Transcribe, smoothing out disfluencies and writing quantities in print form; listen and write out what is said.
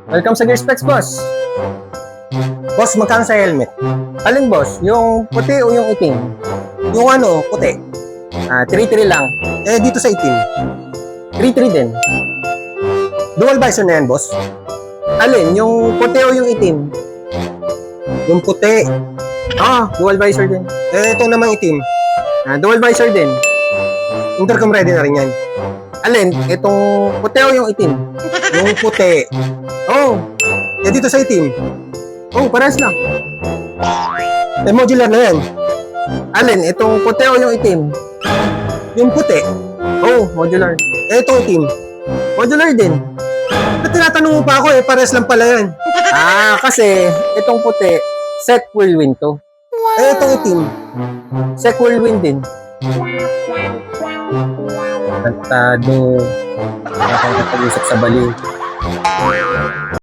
Welcome sa Gear Specs, boss. Boss, magkano sa helmet? Alin, boss? Yung puti o yung itim? Yung ano, puti. 3-3 lang. Eh, dito sa itim. 3-3 din. Dual visor na yan, boss. Alin? Yung puti o yung itim? Yung puti. Dual visor din. Eh, ito namang itim. Dual visor din. Intercom ready na rin yan. Alin? Itong puti o yung itim? Yung puti. Eh, dito sa itim. Parehas lang. Eh, modular na yan. Alin? Itong puti o yung itim? Yung puti. Modular. Eh, itong itim. Modular din. Ba't tinatanong mo pa ako eh? Pares lang pala yan. Kasi itong puti, set whirlwind to. Eh, itong itim. Set whirlwind din. Kantado. Nakakapag-usap sa baliw.